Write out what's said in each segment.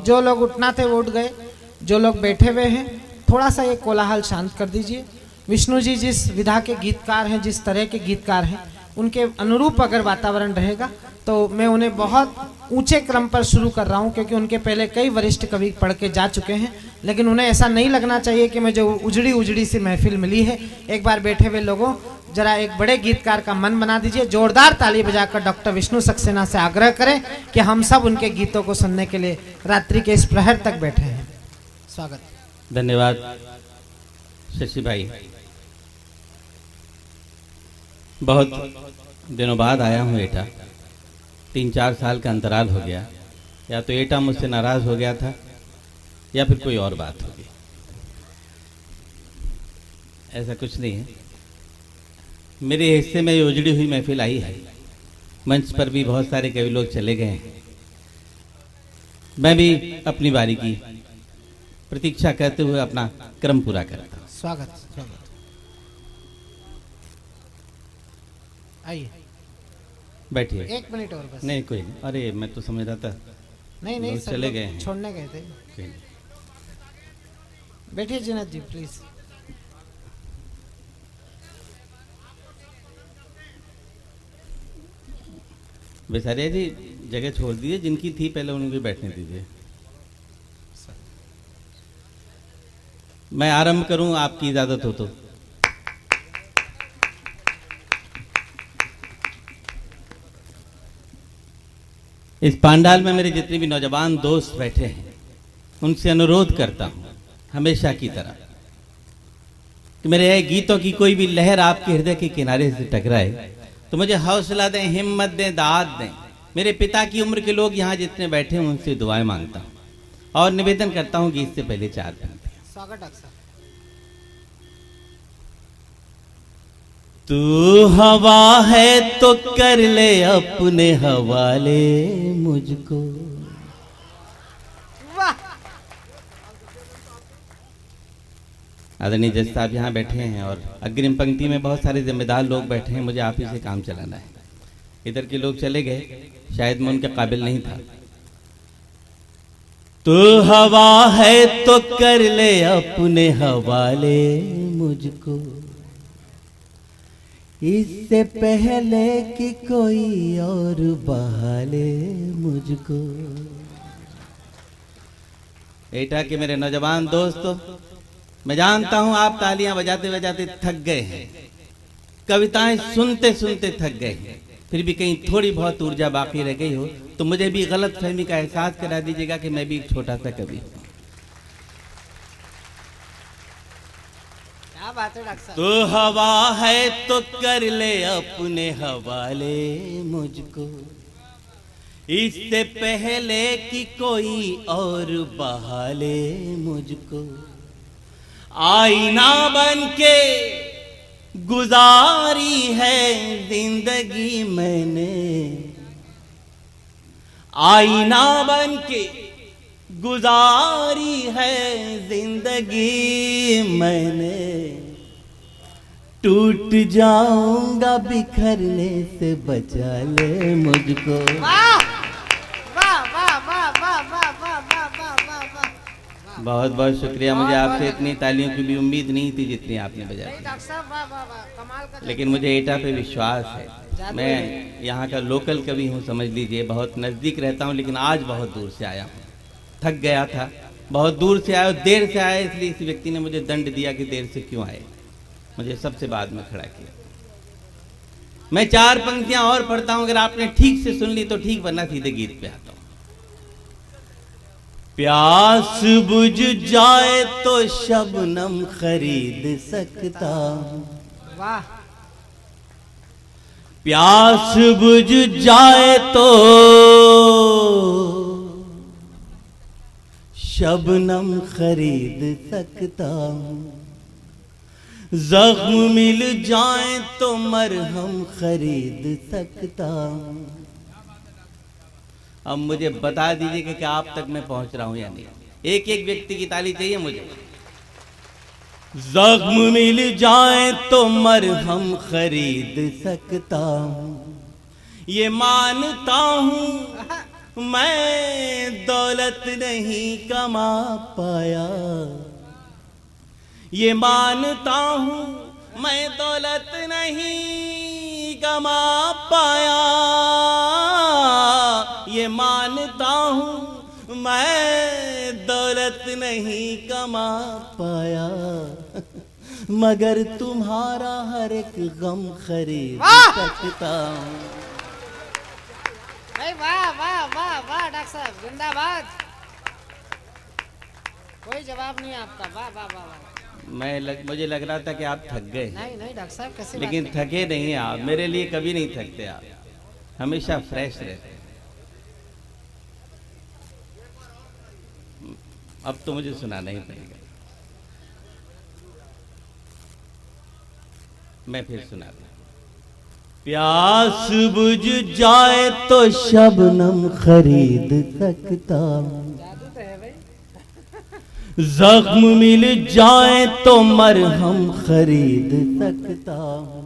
जो लोग उठना थे वो उठ गए, जो लोग बैठे हुए हैं थोड़ा सा ये कोलाहल शांत कर दीजिए। विष्णु जी जिस विधा के गीतकार हैं, जिस तरह के गीतकार हैं, उनके अनुरूप अगर वातावरण रहेगा तो मैं उन्हें बहुत ऊंचे क्रम पर शुरू कर रहा हूं, क्योंकि उनके पहले कई वरिष्ठ कवि पढ़ के जा चुके हैं। लेकिन उन्हें ऐसा नहीं लगना चाहिए कि मुझे उजड़ी उजड़ी सी महफिल मिली है। एक बार बैठे हुए लोगों जरा एक बड़े गीतकार का मन बना दीजिए। जोरदार ताली बजाकर डॉक्टर विष्णु सक्सेना से आग्रह करें कि हम सब उनके गीतों को सुनने के लिए रात्रि के इस प्रहर तक बैठे हैं। स्वागत। धन्यवाद शशि भाई। बहुत दिनों बाद आया हूँ एटा। 3-4 साल का अंतराल हो गया। या तो एटा मुझसे नाराज हो गया था या फिर कोई और बात होगी, ऐसा कुछ नहीं है। मेरे हिस्से में ये उजड़ी हुई महफिल आई है। मंच पर भी बहुत सारे कवि लोग चले गए हैं। मैं भी अपनी बारी की प्रतीक्षा करते हुए अपना क्रम पूरा करता हूँ। स्वागत स्वागत। आइए बैठिए। 1 मिनट और बस। नहीं कोई नहीं। अरे मैं तो समझ रहा था नहीं नहीं, लोग चले गए हैं। छोड़ने गए थे। बैठिए जिनत जी प्लीज। बेसारिया जी जगह छोड़ दीजिए, जिनकी थी पहले उनको बैठने दीजिए। मैं आरंभ करूं, आपकी इजाजत हो तो। इस पांडाल में मेरे जितने भी नौजवान दोस्त बैठे हैं उनसे अनुरोध करता हूं हमेशा की तरह कि मेरे गीतों की कोई भी लहर आपके हृदय के किनारे से टकराए तो मुझे हौसला दें, हिम्मत दें, दाद दें। मेरे पिता की उम्र के लोग यहाँ जितने बैठे हैं उनसे दुआएं मांगता हूँ और निवेदन करता हूँ गीत से पहले 4 पंक्तियां। स्वागत डॉक्टर साहब। तू हवा है तो कर ले अपने हवाले मुझको। वाह। आदरणीय जज साहब यहाँ बैठे हैं और अग्रिम पंक्ति में बहुत सारे जिम्मेदार लोग बैठे हैं। मुझे आप ही से काम चलाना है। इधर के लोग चले गए, शायद मैं उनके काबिल नहीं था। तू हवा है तो कर ले अपने हवाले मुझको, इससे पहले कि कोई और बहाले मुझको। एटा के मेरे नौजवान दोस्तों, मैं जानता हूं आप तालियां बजाते बजाते थक गए हैं, कविताएं सुनते सुनते थक गए हैं, फिर भी कहीं थोड़ी बहुत ऊर्जा बाकी रह गई हो तो मुझे भी गलत फहमी का एहसास करा दीजिएगा कि मैं भी एक छोटा सा कवि हूं। क्या बात है डॉक्टर साहब। तो हवा है तो कर ले अपने हवाले मुझको, इससे पहले कि कोई और बहाले मुझको। आईना बन के गुजारी है जिंदगी मैंने, आईना बन के गुजारी है जिंदगी मैंने। टूट जाऊंगा बिखरने से बचा ले मुझको। वाह वाह वाह वाह वाह वाह वाह वाह वाह वाह वाह। बहुत बहुत शुक्रिया। मुझे आपसे इतनी तालियों की भी उम्मीद नहीं थी जितनी आपने बजाई। डॉक्टर साहब वाह वाह वाह, कमाल का। लेकिन मुझे एटा पे विश्वास है। मैं यहाँ का लोकल कवि हूँ, समझ लीजिए। बहुत नज़दीक रहता हूँ लेकिन आज बहुत दूर से आया हूँ। थक गया था, बहुत दूर से आया, देर से आया, इसलिए इस व्यक्ति ने मुझे दंड दिया कि देर से क्यों आए। मुझे सबसे बाद में खड़ा किया। मैं 4 पंक्तियां और पढ़ता हूं, अगर आपने ठीक से सुन ली तो ठीक, वरना सीधे गीत पे आता हूं। प्यास बुझ जाए तो शबनम खरीद सकता हूं। वाह। प्यास बुझ जाए तो शबनम खरीद सकता हूं, जख्म मिल जाए तो मरहम खरीद सकता हूं। अब मुझे बता दीजिए कि आप तक मैं पहुंच रहा हूं या नहीं। एक एक व्यक्ति की ताली चाहिए मुझे। जख्म मिल जाए तो मरहम खरीद सकता हूं, ये मानता हूं मैं दौलत नहीं कमा पाया, ये मानता हूं मैं दौलत नहीं कमा पाया, ये मानता हूं मैं दौलत नहीं कमा पाया, मगर तुम्हारा हर एक गम खरीद सकता हूं। वाह वाह वाह वाह डॉक्टर साहब जिंदाबाद। कोई जवाब नहीं आपका। वाह वाह वाह वाह। मुझे लग रहा था कि आप थक गए, नहीं नहीं डॉक्टर साहब कैसे लेकिन थके नहीं हैं आप। मेरे लिए कभी नहीं थकते आप, हमेशा फ्रेश रहते। अब तो मुझे सुनाना ही पड़ेगा, मैं फिर सुना दूं। प्यास बुझ जाए तो शबनम खरीद सकता हूं, जादू तो है भाई। जख्म मिल जाए तो मरहम खरीद सकता हूं,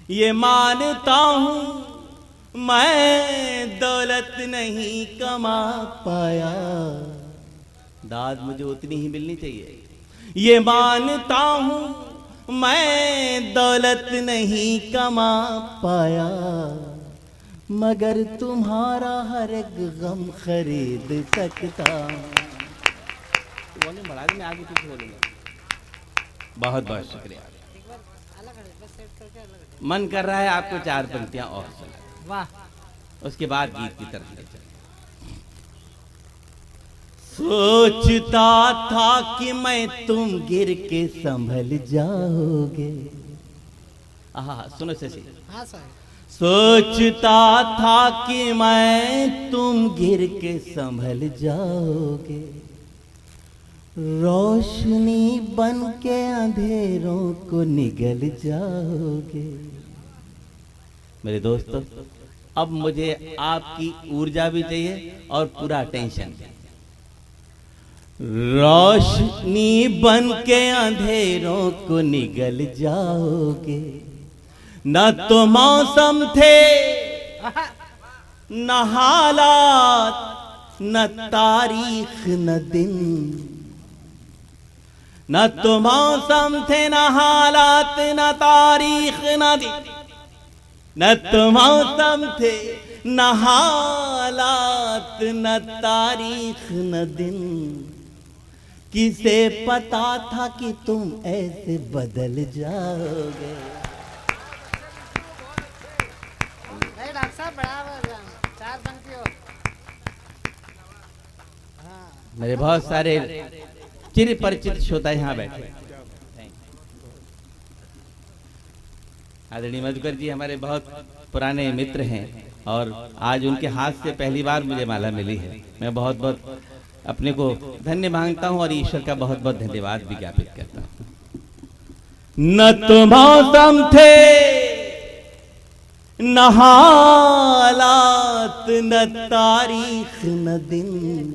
ये मानता हूं मैं दौलत नहीं कमा पाया, दाद मुझे उतनी ही मिलनी चाहिए। ये मानता हूं मैं दौलत नहीं कमा पाया, मगर तुम्हारा हर एक गम खरीद सकता हूं। वॉल्यूम बढ़ा दे, मैं आगे पीछे बोलूंगा। बहुत बहुत शुक्रिया। मन कर रहा है आपको 4 पंक्तियां और सुना, वाह। उसके बाद गीत की तरफ ले चले। सोचता था कि मैं तुम गिर के संभल जाओगे। आहा सुनो शशि। हाँ सर। सोचता था कि मैं तुम गिर के संभल जाओगे, रोशनी बन के अंधेरों को निगल जाओगे। मेरे दोस्तों, अब मुझे आपकी ऊर्जा भी चाहिए और पूरा अटेंशन। रोशनी बन के अंधेरों को निगल जाओगे, न तो मौसम थे न हालात न तारीख न दिन, न तो मौसम थे न हालात न तारीख न दिन, न तो मौसम थे न हालात न तारीख न दिन, किसे पता था कि तुम ऐसे बदल जाओगे। डॉक्टर साहब बड़ा 4 पंक्ति और। मेरे बहुत सारे चिर परिचित श्रोता यहाँ बैठे। आदरणीय मधुकर जी हमारे बहुत पुराने मित्र हैं और आज उनके हाथ से पहली बार मुझे माला मिली है। मैं बहुत बहुत अपने को धन्य मांगता हूं और ईश्वर का बहुत बहुत धन्यवाद भी ज्ञापित करता हूं। न तो मौसम थे न हालात न तारीख न दिन,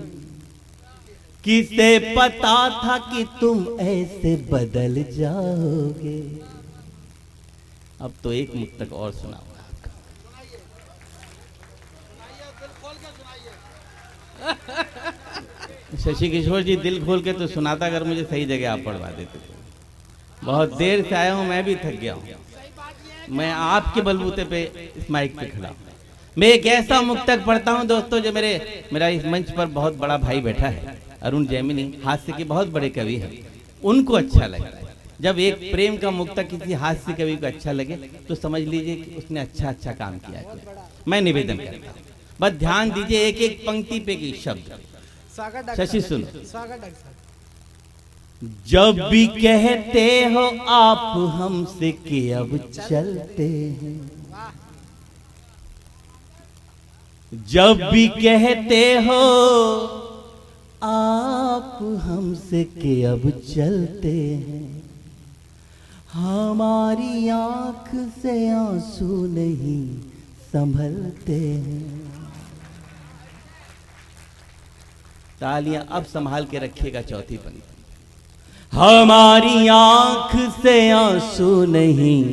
किसे पता था कि तुम ऐसे बदल जाओगे। अब तो एक मुक्तक और सुनाऊंगा। शशि किशोर जी दिल खोल के तो सुनाता, अगर मुझे सही जगह आप पढ़वा देते तो। बहुत देर से आया हूं, मैं भी थक गया हूं। मैं आपके बलबूते पे इस माइक पे खड़ा हूं। मैं एक ऐसा मुक्तक पढ़ता हूं दोस्तों, जो मेरा इस मंच पर बहुत बड़ा भाई बैठा है, अरुण जैमिनी, हास्य के बहुत बड़े कवि हैं। उनको अच्छा लगता है जब एक प्रेम का मुक्तक किसी हास्य कवि को अच्छा लगे, तो समझ लीजिए कि उसने अच्छा काम किया। मैं निवेदन करता हूं, बस ध्यान दीजिए एक एक पंक्ति पे की शब्द। स्वागत शशि सुनो। स्वागत डॉक्टर साहब। जब भी कहते हो आप हमसे कि अब चलते हैं, जब भी कहते हो आप हमसे कि अब चलते हैं, हमारी आंख से आंसू नहीं संभलते हैं। तालियां अब संभाल के रखिएगा। चौथी पंक्ति। हमारी आंख से आंसू नहीं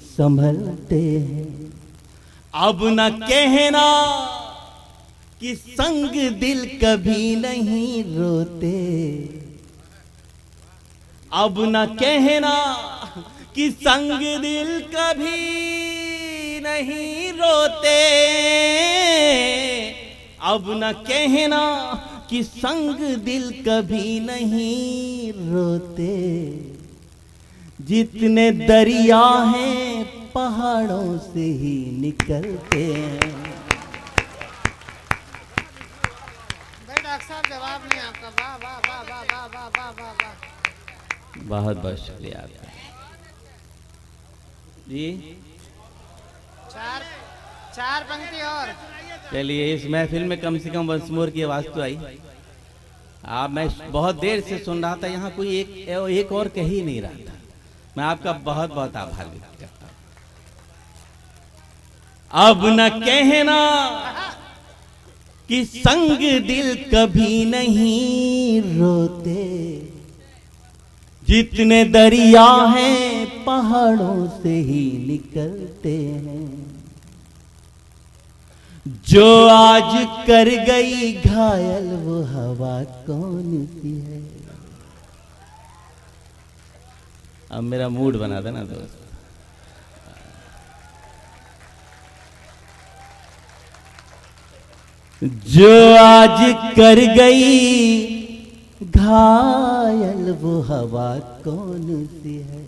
संभलते हैं, अब न कहना कि संग दिल कभी नहीं रोते, अब न कहना कि संग दिल कभी नहीं रोते, अब न कहना कि संग दिल कभी नहीं रोते, जितने दरिया हैं पहाड़ों से ही निकलते हैं। डॉक्टर साहब जवाब नहीं आपका, वाह वाह वाह वाह वाह वाह वाह वाह वाह। बहुत बहुत शुक्रिया आपका जी। चार पंक्ति और। चलिए, इस महफिल में कम से कम वंस मोर की आवाज तो आई। आप, मैं बहुत देर से सुन रहा था, यहाँ कोई एक और कह ही नहीं रहा था। मैं आपका बहुत बहुत आभार व्यक्त करता हूं। अब न कहना कि संग दिल कभी नहीं रोते, जितने दरिया हैं पहाड़ों से ही निकलते हैं, जो आज कर गई घायल वो हवा कौन सी है। अब मेरा मूड बना देना दोस्त। जो आज कर गई घायल वो हवा कौन सी है,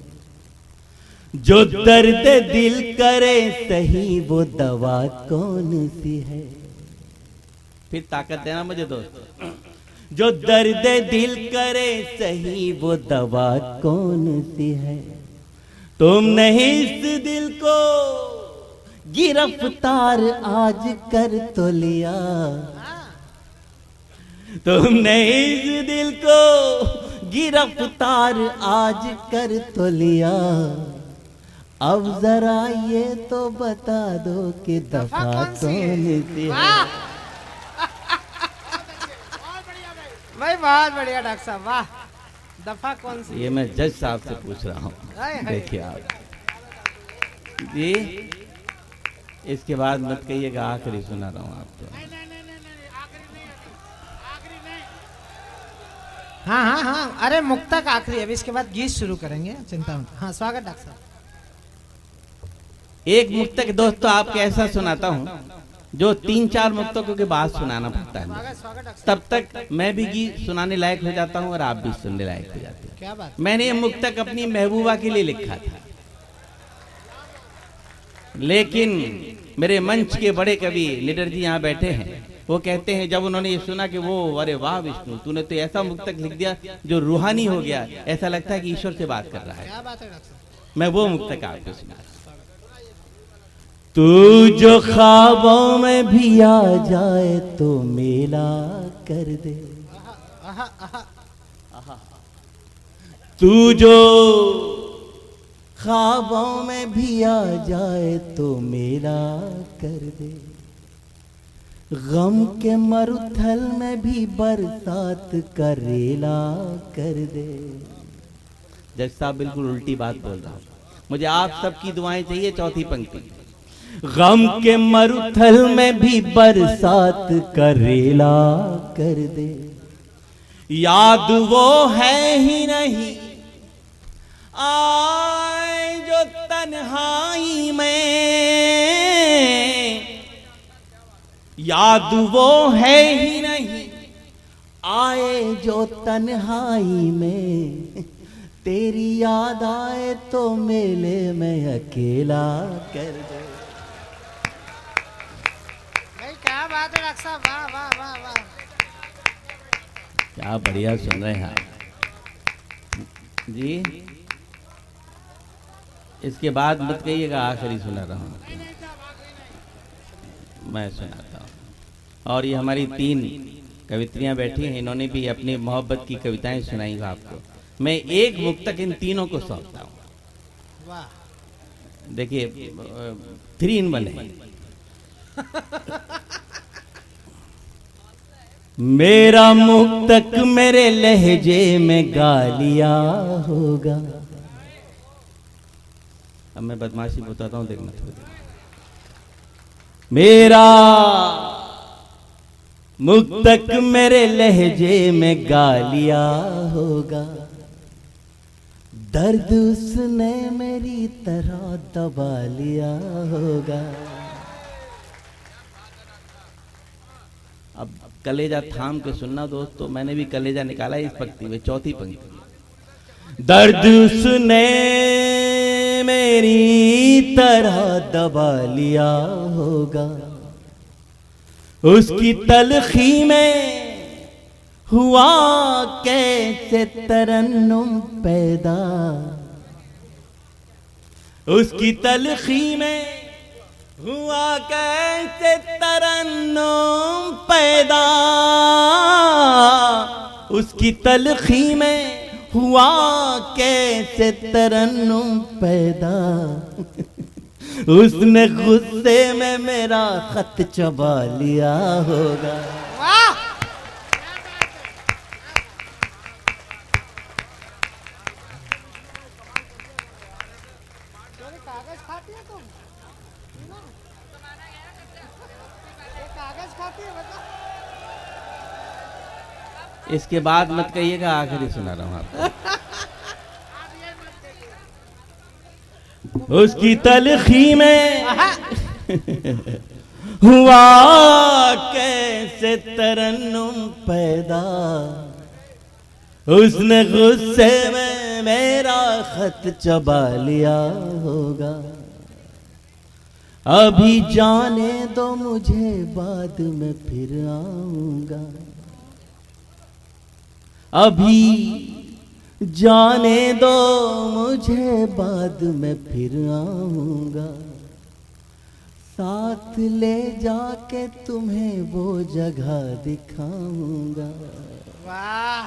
जो दर्द दिल करे सही वो दवा कौन सी है। फिर ताकत देना मुझे दोस्त। जो दर्द दिल करे सही वो दवा कौन सी है, तुमने इस दिल को गिरफ्तार आज कर तो लिया, तुमने इस दिल को गिरफ्तार आज कर तो लिया, अब जरा ये तो बता दो कि दफा कौन सी है। भाई बहुत बढ़िया डॉक्टर साहब, वाह। दफा कौन सी? ये मैं जज साहब से पूछ रहा हूँ, देखिए आप जी। इसके बाद मत कहिएगा आखिरी सुना रहा हूँ आपको। हाँ हाँ हाँ, अरे मुक्तक आखिरी, अभी इसके बाद गीत शुरू करेंगे, चिंता मत। हाँ, स्वागत डॉक्टर साहब। एक मुक्तक दोस्तों आपको ऐसा सुनाता हूँ जो 3-4 मुक्तकों के बाद सुनाना पड़ता है, तब तक मैं भी गीत सुनाने लायक हो जाता हूँ और आप भी सुनने लायक हो जाते हैं। क्या बात। मैंने ये मुक्तक अपनी महबूबा के लिए लिखा था, लेकिन मेरे मंच के बड़े कवि लीडर जी यहाँ बैठे हैं, वो कहते हैं जब उन्होंने ये सुना कि वो, अरे वाह विष्णु, तूने तो ऐसा मुक्तक लिख दिया जो रूहानी हो गया, ऐसा लगता है कि ईश्वर से बात कर रहा है। क्या बात है डॉक्टर साहब। मैं वो मुक्तक आपको सुना। तू जो ख्वाबों में भी आ जाए तो मेला कर दे, तू जो ख्वाबों में भी आ जाए तो मेला कर दे, गम के मरुथल में भी बरसात करेला कर दे। जज साहब बिल्कुल उल्टी बात बोल रहा हूं, मुझे आप सबकी दुआएं चाहिए। चौथी पंक्ति, गम के मरुथल में भी बरसात करेला कर दे, याद वो है ही नहीं आए जो तन्हाई में, याद वो है ही नहीं आए जो तन्हाई में, तेरी याद आए तो मेले में अकेला कर दे। क्या बात है डॉक्टर साहब, वाह वाह वाह वाह। क्या बढ़िया सुन रहे हैं आप जी। इसके बाद मत कहिएगा आखिरी सुना रहा हूँ, मैं सुनाता हूँ। और ये हमारी 3 कवित्रियाँ बैठी हैं, इन्होंने भी अपनी मोहब्बत की कविताएं सुनाई आपको। मैं एक मुक्तक इन तीनों को सौंपता हूँ। वाह। देखिए 3 in 1 है। मेरा मुक्तक मेरे लहजे में गा लिया होगा। अब मैं बदमाशी बताता हूं, देखना थोड़ा। मेरा मुख तक मेरे लहजे में गा लिया होगा, दर्द उसने मेरी तरह दबा लिया होगा। अब कलेजा थाम के सुनना दोस्तों, मैंने भी कलेजा निकाला इस पंक्ति में, चौथी पंक्ति। दर्द उसने मेरी तरह दबा लिया होगा, उसकी तलखी में हुआ कैसे तरन्नुम पैदा, उसकी तलखी में हुआ कैसे तरन्नुम पैदा, उसकी तलखी में हुआ कैसे तरन्नुम पैदा। उसने गुस्से में मेरा खत चबा लिया होगा। कागज खाती है तुम? कागज खाती है बता। इसके बाद मत कहिएगा, आखिरी सुना रहा हूं आपको। उसकी तलखी में हुआ कैसे तरन्नुम पैदा, उसने गुस्से में मेरा खत चबा लिया होगा। अभी जाने दो मुझे, बाद में फिर आऊंगा। अभी जाने दो मुझे, बाद में फिर आऊंगा। साथ ले जाके तुम्हें वो जगह दिखाऊंगा। वाह,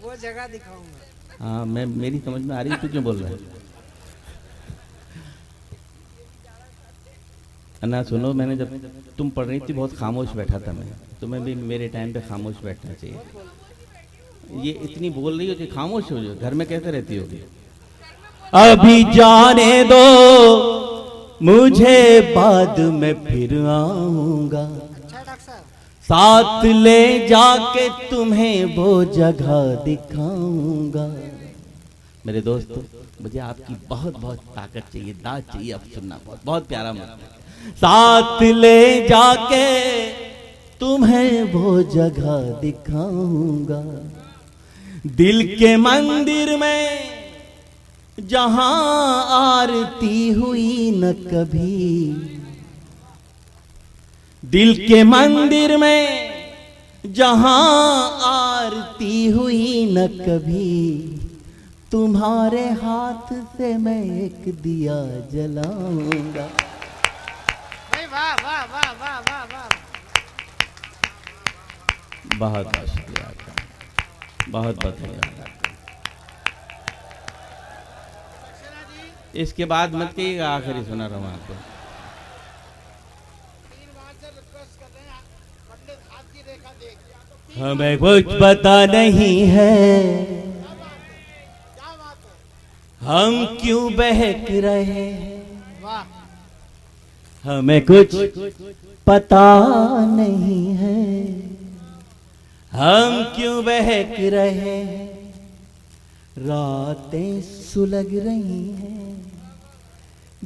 वो जगह दिखाऊंगा। हाँ, मैं मेरी समझ में आ रही है, तू क्यों बोल रहा है? अन्ना सुनो, मैंने जब तुम पढ़ रही थी बहुत खामोश बैठा था मैं, तुम्हें भी मेरे टाइम पे खामोश बैठना चाहिए। ये इतनी बोल रही हो कि खामोश हो जाओ, घर में कैसे रहती होगी? अभी जाने दो मुझे, बाद में फिर आऊंगा। अच्छा डॉक्टर साहब, साथ ले जाके तुम्हें वो जगह दिखाऊंगा। मेरे दोस्तों, मुझे आपकी बहुत बहुत ताकत चाहिए, दाद चाहिए। अब सुनना, बहुत बहुत प्यारा मत। साथ ले जाके तुम्हें वो जगह दिखाऊंगा, दिल के मंदिर में जहां आरती हुई न कभी। दिल के मंदिर में जहां आरती हुई न कभी, तुम्हारे हाथ से मैं एक दिया जलाऊंगा। वाह वाह वाह वाह वाह वाह। बहुत बहुत शुक्रिया आपका, बहुत बहुत धन्यवाद। इसके बाद मत कहिएगा, आखिरी सुना रहा हूं आपको। हमें कुछ पता नहीं है हम क्यों बहक रहे हैं, वाह, हमें कुछ पता नहीं है हम क्यों बहक रहे हैं। रातें सुलग रही हैं,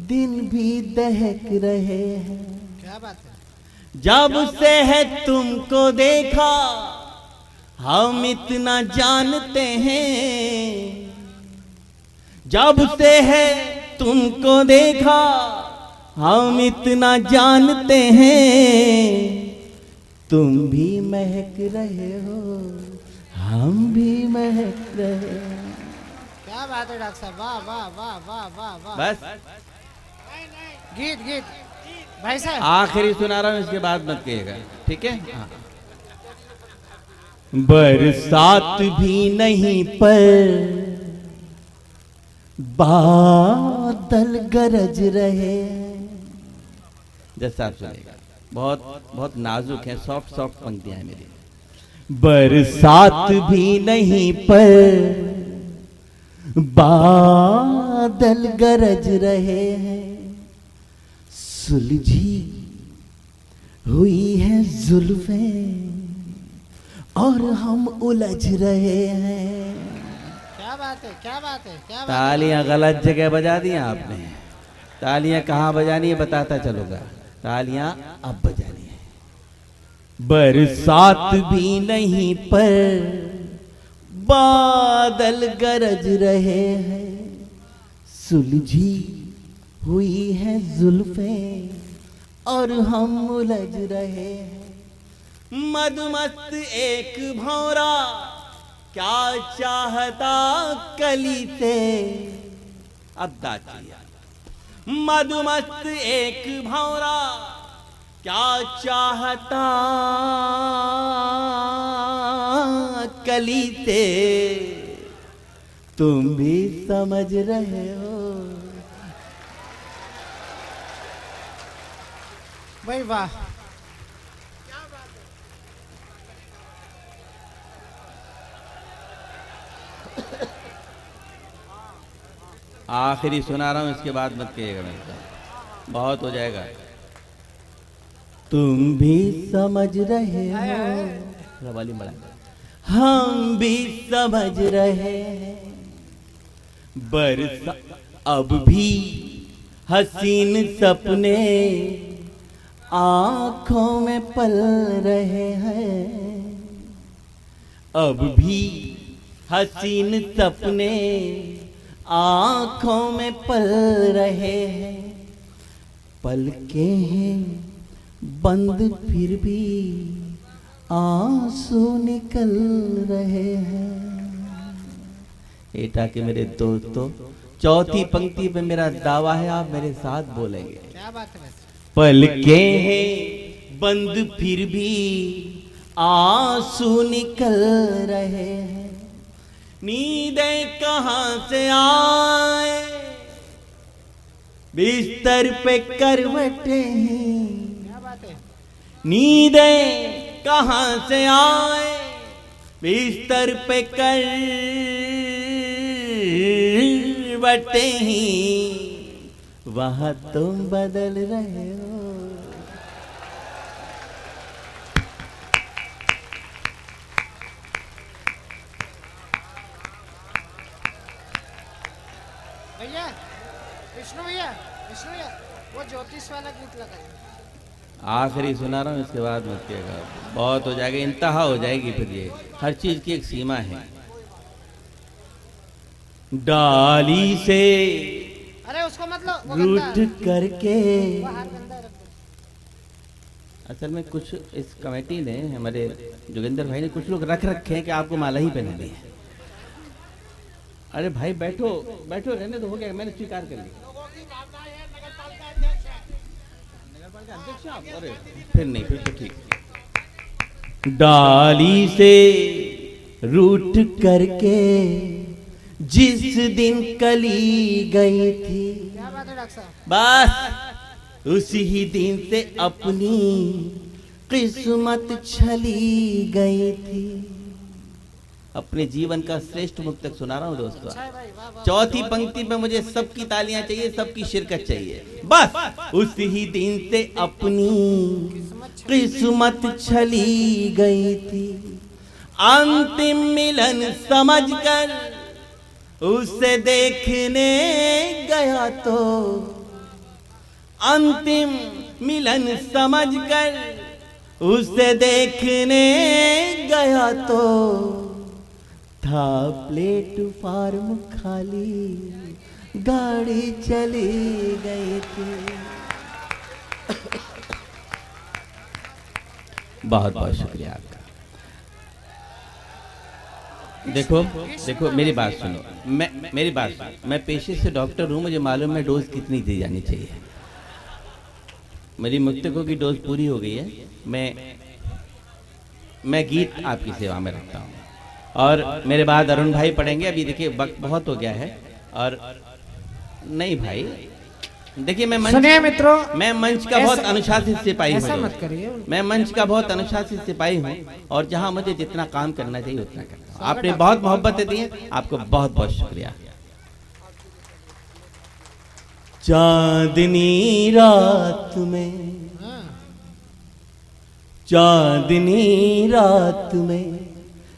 दिन भी दहक रहे हैं। क्या बात है। जब से है तुमको देखा हम इतना जानते हैं। जब से है तुमको देखा हम इतना जानते हैं। तुम भी महक रहे हो, हम भी महक रहे हैं। क्या बात है डॉक्टर साहब, वाह वाह वाह वाह वाह वाह। बस गीत गीत भाई साहब, आखिरी सुना रहा हूं, इसके बाद मत कहिएगा, ठीक है? हाँ। बरसात भी नहीं पर बादल गरज रहे। जैसा आप सुनेगा, बहुत बहुत नाजुक है, सॉफ्ट सॉफ्ट पंक्तियां हैं मेरी। बरसात भी नहीं पर बादल गरज रहे हैं। सुलझी हुई है जुल्फें और हम उलझ रहे हैं। क्या बात है, क्या बात है, क्या बात है। तालियां गलत जगह बजा दी आपने। तालियां कहाँ बजानी है बताता चलूंगा। तालियां अब बजानी है। बरसात भी नहीं पर बादल गरज रहे हैं। सुलझी हुई है जुल्फें और हम उलझ रहे हैं। मदमस्त एक भौरा क्या चाहता कली से। अब दाचिया। मदमस्त एक भौरा क्या चाहता कली से। तुम भी समझ रहे हो। भाई वाह, आखिरी सुना रहा हूं, इसके बाद मत कहिएगा मेरे साथ, बहुत हो जाएगा। तुम भी समझ रहे हो। वाली बड़ा, हम भी समझ रहे हैं। बरसा अब भी हसीन सपने आंखों में पल रहे हैं। अब भी हसीन सपने आंखों में पल रहे हैं। पलकें हैं बंद फिर भी आंसू निकल रहे हैं। एटा के मेरे दोस्तों, चौथी पंक्ति पे मेरा दावा है, आप मेरे साथ बोलेंगे। क्या बात है वैसे। पलकें हैं बंद फिर भी आंसू निकल रहे हैं। नींदें कहां से आए बिस्तर पे करवटें हैं। क्या बात है। नींदें कहां से आए बिस्तर पे करवटें हैं। वहां तुम बदल रहे हो। भैया विष्णु भैया, विष्णु भैया वो ज्योतिष वाला गीत लगाइए। आखिरी सुना रहा हूँ, इसके बाद मत कहिएगा, बहुत हो जाएगा, इंतहा हो जाएगी फिर। ये हर चीज की एक सीमा है। डाली से अरे उसको मत लो, वो रूठ गंदा करके। वो हार गंदा है, रख दो। असल में कुछ इस कमेटी ने, हमारे जोगिंदर भाई ने, कुछ लोग रख रखे हैं कि आपको माला ही पहनानी है। अरे भाई बैठो बैठो, रहने तो हो गया, मैंने स्वीकार कर लिया। अध्यक्ष आप? अरे फिर नहीं, फिर तो ठीक। डाली से रूठ करके जिस दिन कली गई थी, क्या बात है डॉक्टर साहब। बस उसी ही दिन से अपनी किस्मत छली गई थी। अपने जीवन का श्रेष्ठ मुक्तक सुना रहा हूं दोस्तों। अच्छा है भाई, वाह वाह। चौथी पंक्ति पे मुझे सबकी तालियां चाहिए, सबकी शिरकत चाहिए। बस उसी ही दिन से अपनी किस्मत छली गई थी। अंतिम मिलन समझकर उसे देखने गया तो, अंतिम मिलन समझकर उसे देखने गया तो, था प्लेटफार्म खाली, गाड़ी चली गई थी। बहुत बहुत शुक्रिया आपका। देखो देखो, मेरी बात सुनो, मेरी बात सुनो। मैं पेशे से डॉक्टर हूँ, मुझे मालूम है डोज कितनी दी जानी चाहिए। मेरी मुक्तकों की डोज पूरी हो गई है। मैं गीत आपकी सेवा में रखता हूँ, और मेरे बाद अरुण भाई पढ़ेंगे। अभी देखिए वक्त बहुत हो गया है, और नहीं भाई देखिए, सुनिए मित्रों, मैं मंच का बहुत अनुशासित सिपाही ऐसा हूँ। मत करिए। मैं मंच का बहुत अनुशासित सिपाही हूँ, और जहाँ मुझे जितना काम करना चाहिए उतना करता हूँ। आपने बहुत मोहब्बतें दी हैं, आपको बहुत बहुत शुक्रिया। चांदनी रात में चांदनी रात में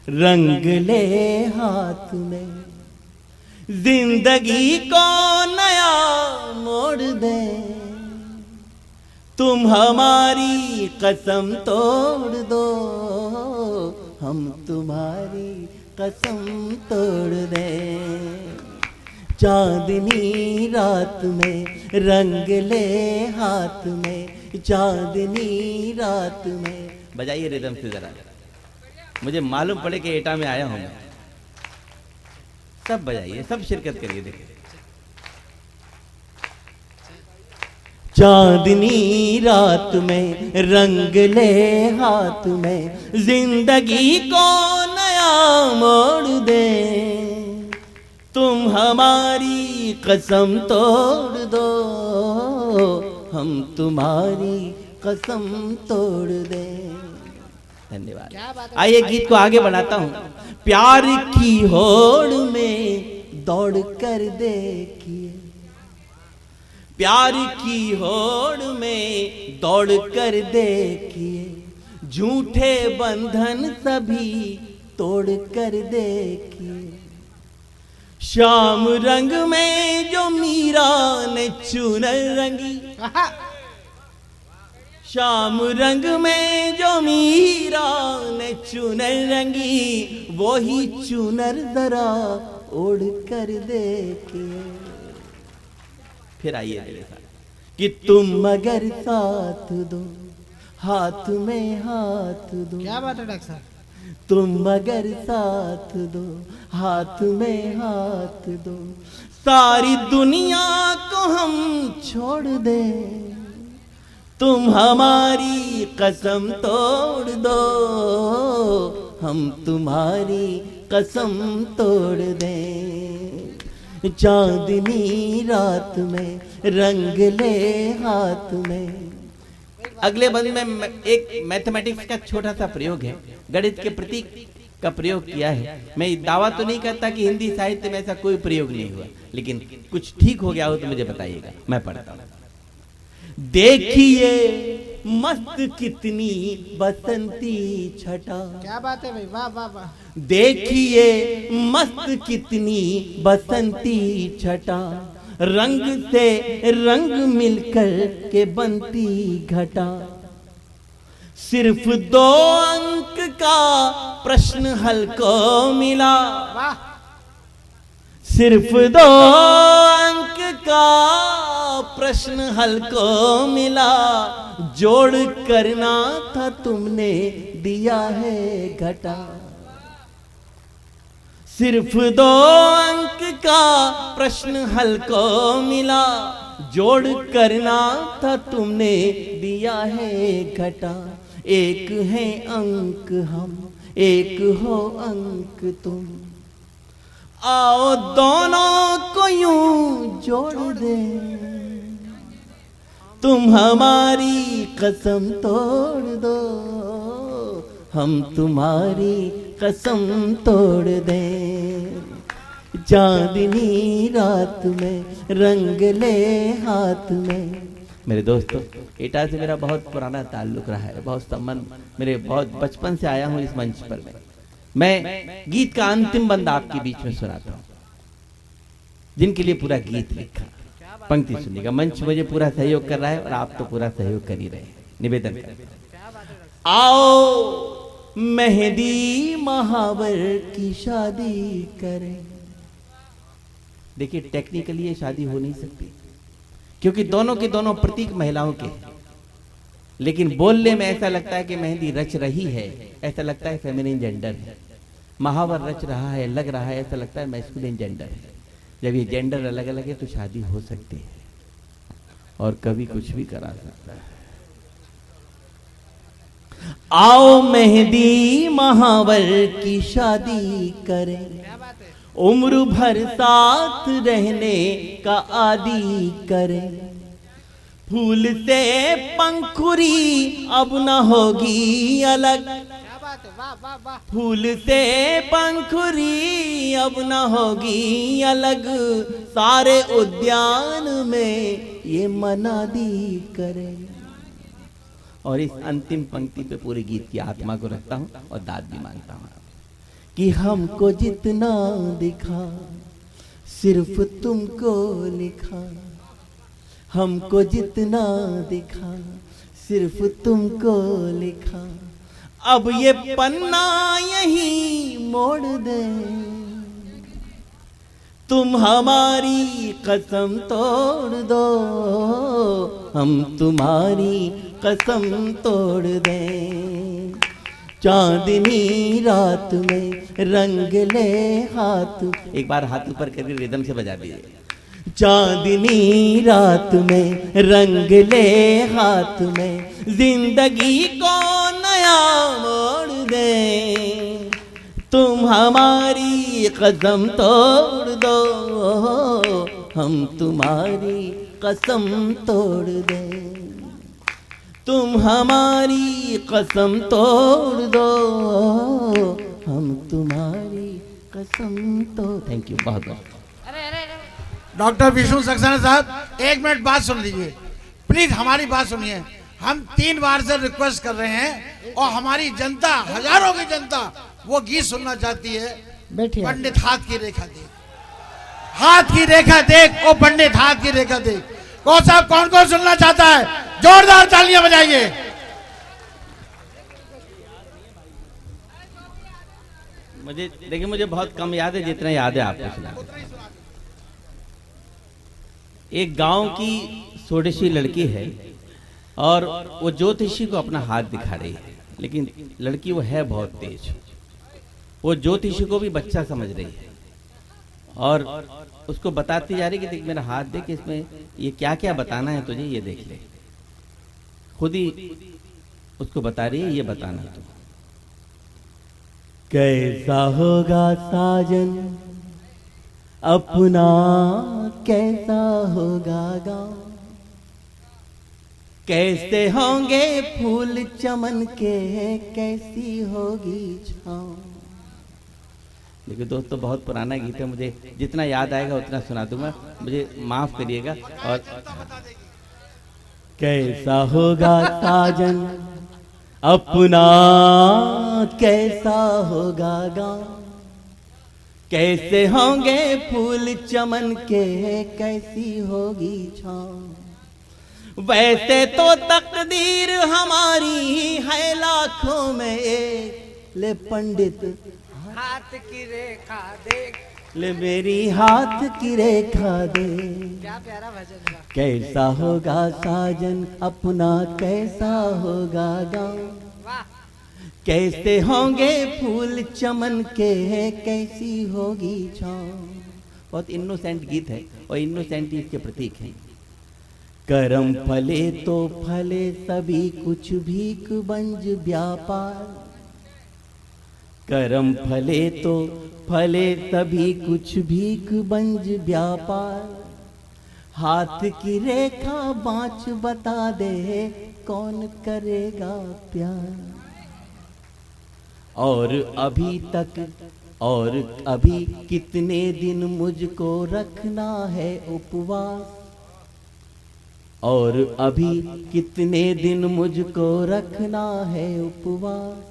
रंग ले हाथ में, जिंदगी को नया मोड़ दे, तुम हमारी कसम तोड़ दो, हम तुम्हारी कसम तोड़ दे। चांदनी रात में रंग ले हाथ में, चांदनी रात में। बजाइए रिदम से जरा, मुझे मालूम पड़े कि एटा में आया हूं मैं। सब बजाइए, सब शिरकत करिए। देखिए, चांदनी रात में रंग ले हाथ में, जिंदगी को नया मोड़ दे, तुम हमारी कसम तोड़ दो, हम तुम्हारी कसम तोड़ दे। धन्यवाद। आइए गीत को आगे बढ़ाता हूं। प्यार की होड़ में दौड़ कर देखिए, प्यार की होड़ में दौड़ कर देखिए, झूठे बंधन सभी तोड़ कर देखिए। श्याम रंग में जो मीरा ने चुनर रंगी, श्याम रंग में जो मीरा ने चुनर रंगी, वो ही चुनर जरा ओढ़ कर देखिए। फिर आइए मेरे साथ कि तुम मगर साथ दो, हाथ में हाथ दो। क्या बात है डॉक्टर साहब? तुम मगर साथ दो, हाथ में हाथ दो, सारी दुनिया को हम छोड़ दे, तुम हमारी कसम तोड़ दो, हम तुम्हारी कसम तोड़ दें। चांदनी रात में रंग ले हाथ में। अगले बंद में एक मैथमेटिक्स का छोटा सा प्रयोग है, गणित के प्रतीक का प्रयोग किया है। मैं दावा तो नहीं करता कि हिंदी साहित्य में ऐसा कोई प्रयोग नहीं हुआ, लेकिन कुछ ठीक हो गया हो तो मुझे बताइएगा। मैं पढ़ता हूं। देखिए मस्त कितनी बसंती छटा। क्या बात है भाई, वाह वाह वाह। देखिए मस्त कितनी बसंती छटा, रंग से रंग मिलकर के बनती घटा। सिर्फ 2 अंक का प्रश्न हल को मिला, वाह। सिर्फ 2 अंक का प्रश्न हल को मिला, जोड़ करना था तुमने दिया है घटा। सिर्फ 2 अंक का प्रश्न हल को मिला, जोड़ करना था तुमने दिया है घटा। एक है अंक हम, एक हो अंक तुम, आओ दोनों को यूं जोड़ दे, तुम हमारी कसम तोड़ दो, हम तुम्हारी कसम तोड़ दें। चांदनी रात में रंग ले हाथ में। मेरे दोस्तों, एटा से मेरा बहुत पुराना ताल्लुक रहा है, बहुत संबंध, मेरे बहुत बचपन से आया हूं इस मंच पर। मैं गीत का अंतिम बंद आपके बीच में सुनाता हूं, जिनके लिए पूरा गीत लिखा। पंक्ति सुनिएगा। मंच मुझे पूरा सहयोग कर रहा है और आप तो पूरा सहयोग कर ही रहे हैं। निवेदन कर, आओ मेहंदी महावर की शादी करें। देखिए, टेक्निकली ये शादी हो नहीं सकती, क्योंकि दोनों के दोनों प्रतीक महिलाओं के, लेकिन बोलने में ऐसा लगता है कि मेहंदी रच रही है, ऐसा लगता है फेमिनिन जेंडर है। महावर रच रहा है, लग रहा है, ऐसा लगता है मैस्कुलिन जेंडर है। जब ये जेंडर अलग अलग है तो शादी हो सकती है और कभी कुछ भी करा सकता है। आओ मेहंदी महावर की शादी करें, उम्र भर साथ रहने का आदी करें। फूल से पंखुरी अब न होगी अलग, फूल से पंखुरी अब न होगी अलग। सारे उद्यान में ये मनादी करें, और इस अंतिम पंक्ति पे पूरे गीत की आत्मा को रखता हूं और दाद भी मांगता हूं कि हमको जितना दिखा सिर्फ तुमको लिखा, हमको जितना दिखा सिर्फ तुमको लिखा, अब ये पन्ना यही मोड़ दे, तुम हमारी कसम तोड़ दो, हम तुम्हारी कसम तोड़ दें। चांदनी रात में रंग ले हाथ, एक बार हाथ ऊपर करके रिदम से बजा दीजिए। चांदनी रात में रंग ले हाथ में, जिंदगी को नया मोड़ दे, तुम हमारी कसम तोड़ दो, हम तुम्हारी कसम तोड़ दें, तुम हमारी कसम तोड़ दो, हम तुम्हारी कसम तो। थैंक यू, बहुत बहुत। डॉक्टर विष्णु सक्सेना साहब, एक मिनट बात सुन लीजिए प्लीज, हमारी बात सुनिए। हम 3 बार से रिक्वेस्ट कर रहे हैं और हमारी जनता, हजारों की जनता वो गीत सुनना चाहती है। बैठिए। पंडित हाथ की रेखा देख, हाथ की रेखा देख, ओ पंडित हाथ की रेखा देख। कौन साहब, कौन कौन सुनना चाहता है? जोरदार तालियां बजाइए। मुझे देखिए, मुझे बहुत कम याद है, जितना याद है आपको सुना। एक गांव की छोटी लड़की है और वो ज्योतिषी को अपना हाथ दिखा रही है, लेकिन लड़की वो है बहुत तेज। वो ज्योतिषी को भी बच्चा समझ रही है और उसको बताती जा रही कि देख मेरा हाथ देख, इसमें ये क्या क्या बताना है तुझे, ये देख ले। खुद ही उसको बता रही है, ये बताना तो। कैसा होगा साजन अपना, कैसा होगा गाँव, कैसे होंगे फूल चमन के, कैसी होगी छाँव। देखिए दोस्तों, बहुत पुराना गीत है, मुझे जितना याद आएगा उतना सुना दूंगा, मुझे माफ करिएगा। और कैसा होगा साजन अपना, कैसा होगा गाँव, कैसे होंगे फूल चमन के, कैसी होगी छाँव। वैसे तो तकदीर हमारी है लाखों में एक, ले पंडित हाथ की रेखा देख, ले मेरी हाथ की रेखा दे। क्या प्यारा भजन था। कैसा होगा साजन अपना, कैसा होगा गाँव, वाह। कैसे होंगे फूल चमन के, कैसी होगी छाँव। बहुत इनोसेंट गीत है और इनोसेंट इसके प्रतीक हैं। करम फले तो फले सभी कुछ भीख बंज व्यापार, करम फले तो फले सभी कुछ भीख बंज व्यापार। हाथ की रेखा बाँच बता दे, कौन करेगा प्यार। और अभी तक, और अभी कितने दिन मुझको रखना है उपवास, और अभी कितने दिन मुझको रखना है उपवास।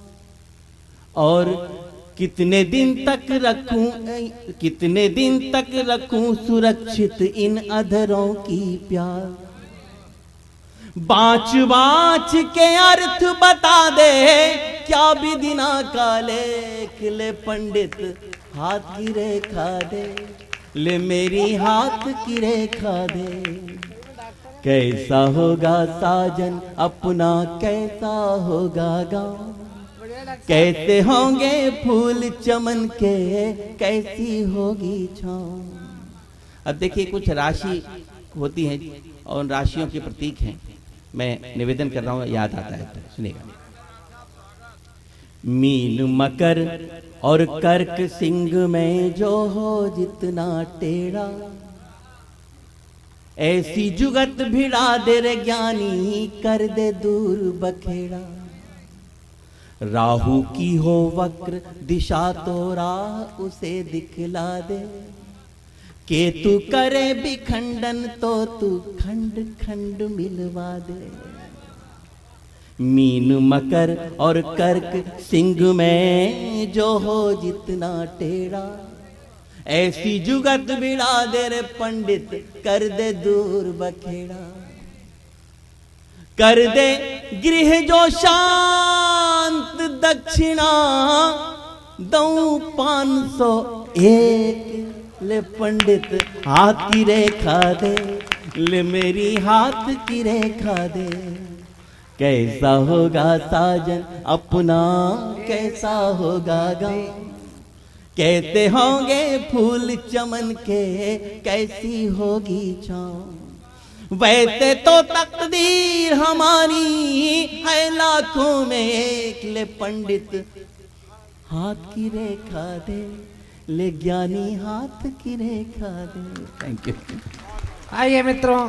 और कितने दिन तक रखूं, कितने दिन तक रखूं सुरक्षित इन अधरों की प्यार। बाँच बाँच के अर्थ बता दे, क्या विधिना का लेख, ले पंडित हाथ की रेखा दे, ले मेरी हाथ की रेखा दे। कैसा होगा साजन अपना, कैसा होगा गाँव, कैसे होंगे फूल चमन के, कैसी होगी छाँव। अब देखिए, कुछ राशि होती है और उन राशियों के प्रतीक हैं, मैं निवेदन कर रहा हूँ, याद आता है तो सुनिएगा। मीन मकर और कर्क सिंह में जो हो जितना टेढ़ा, ऐसी जुगत भिड़ा दे रे ज्ञानी, कर दे दूर बखेड़ा। राहु की हो वक्र दिशा तो राह उसे दिखला दे, केतु करे विखंडन तो तू खंड खंड मिलवा दे। मीन मकर और कर्क सिंह में जो हो जितना टेढ़ा, ऐसी जुगत बिड़ा दे रे पंडित, कर दे दूर बखेड़ा। कर दे गृह जो शांत दक्षिणा, दऊ 501 ले पंडित हाथ की रेखा दे, ले मेरी हाथ की रेखा दे। कैसा होगा साजन अपना, कैसा होगा गाँव, कहते होंगे फूल चमन के, कैसी होगी छाँव। वैसे तो तकदीर हमारी है लाखों में एक, ले पंडित हाथ की रेखा दे, ले ज्ञानी हाथ की रेखा दे। Thank you. आइए मित्रों,